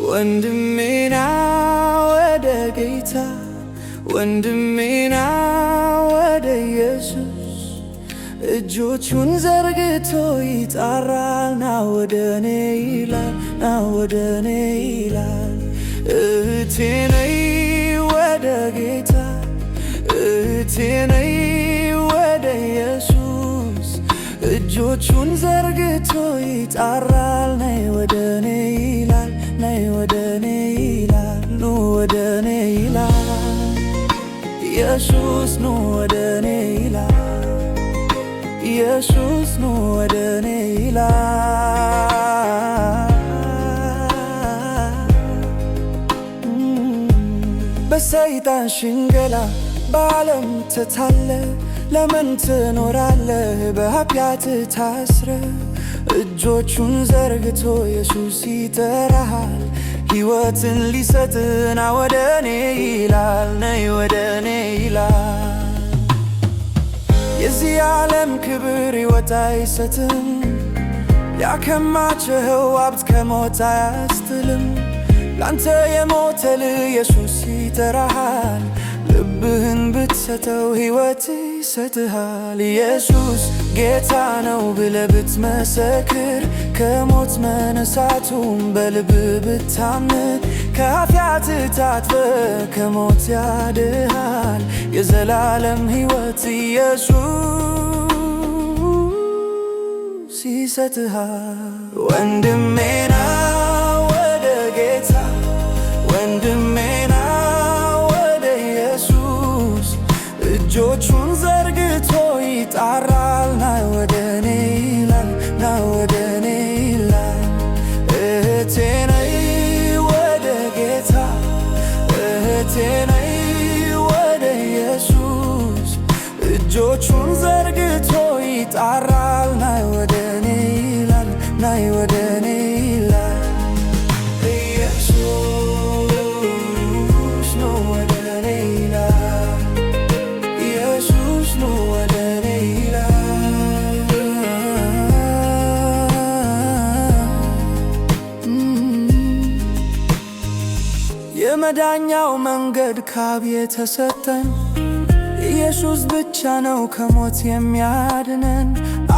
ወንድሜና ወደ ጌታ ወንድሜና ወደ ኢየሱስ እጆቹን ዘርግቶ ይጣራል። ና ወደኔ ይላል፣ ና ወደኔ ይላል። እህቴ ነይ ወደ ጌታ፣ እህቴ ነይ ወደ ኢየሱስ እጆቹን ዘርግቶ ይጣራል። ነይ ወደኔ ይላል፣ ነይ ወደኔ ይላል፣ ኑ ወደኔ ይላል። ኢየሱስ ኑ ወደኔ ይላል፣ ኢየሱስ ኑ ወደኔ ይላል። በሰይጣን ሽንገላ በዓለም ተታለ ለምን ትኖራለህ በኃጢአት ታስረ? እጆቹን ዘርግቶ ኢየሱስ ይጠራሃል፣ ሕይወትን ሊሰጥህ ና ወደኔ ይላል፣ ነይ ወደኔ ይላል። የዚህ ዓለም ክብር ሕይወት አይሰጥም፣ ያከማቸኸው ሀብት ከሞት አያስጥልም። ላንተ የሞተልህ ኢየሱስ ይጠራሃል፣ ልብህን ብትሰጠው ሕይወት ይሰጥሃል። ኢየሱስ ጌታ ነው ብለህ ብትመሰክር፣ ከሞት መነሳቱን በልብህ ብታምን፣ ከኃጢአትህ ታጥበህ ከሞት ያድንሃል። የዘላለም ሕይወት ኢየሱስ ይሰጥሃል። ወንድሜና ወደ ጌታ ወንድሜና ወደ ኢየሱስ እጆቹን ዘርግቶ ይጣራል። ና ወደኔ ይላል፣ ና ወደኔ ይላል። እህቴ ነይ ወደ ጌታ፣ እህቴ ነይ ወደ ኢየሱስ እጆቹን ዘርግቶ ይጣራል። ና ወደኔ ይላል፣ ና ወደኔ ይላል። የመዳኛው መንገድ ካብ የተሰጠን ኢየሱስ ብቻ ነው ከሞት የሚያድነን።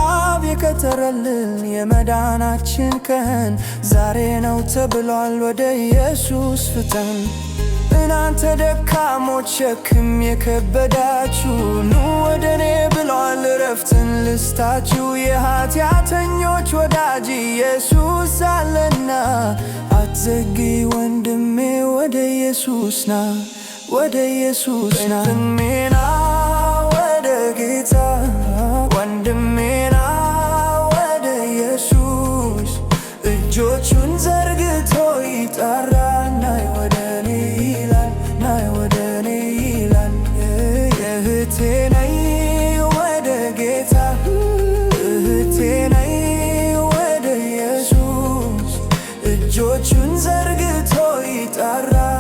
አብ የቀጠረልን የመዳናችን ቀን ዛሬ ነው ተብሏል። ወደ ኢየሱስ ፍጠን። እናንተ ደካሞች ሸክም የከበዳችሁ ኑ ወደኔ ብሏል፣ እረፍትን ልስጣችሁ። የኃጢአተኞች ወዳጅ ኢየሱስ አለና፣ አትዘግይ ወንድሜ ወደ ኢየሱስ ና፣ ወደ ኢየሱስ ና። ወንድሜና ወደ ጌታ ወንድሜና ወደ ኢየሱስ እጆቹን ዘርግቶ ይጠራል። ናይ ወደኔ ይላል፣ ናይ ወደኔ ይላል። እህቴ ነይ ወደ ጌታ፣ እህቴ ነይ ወደ ኢየሱስ እጆቹን ዘርግቶ ይጠራል።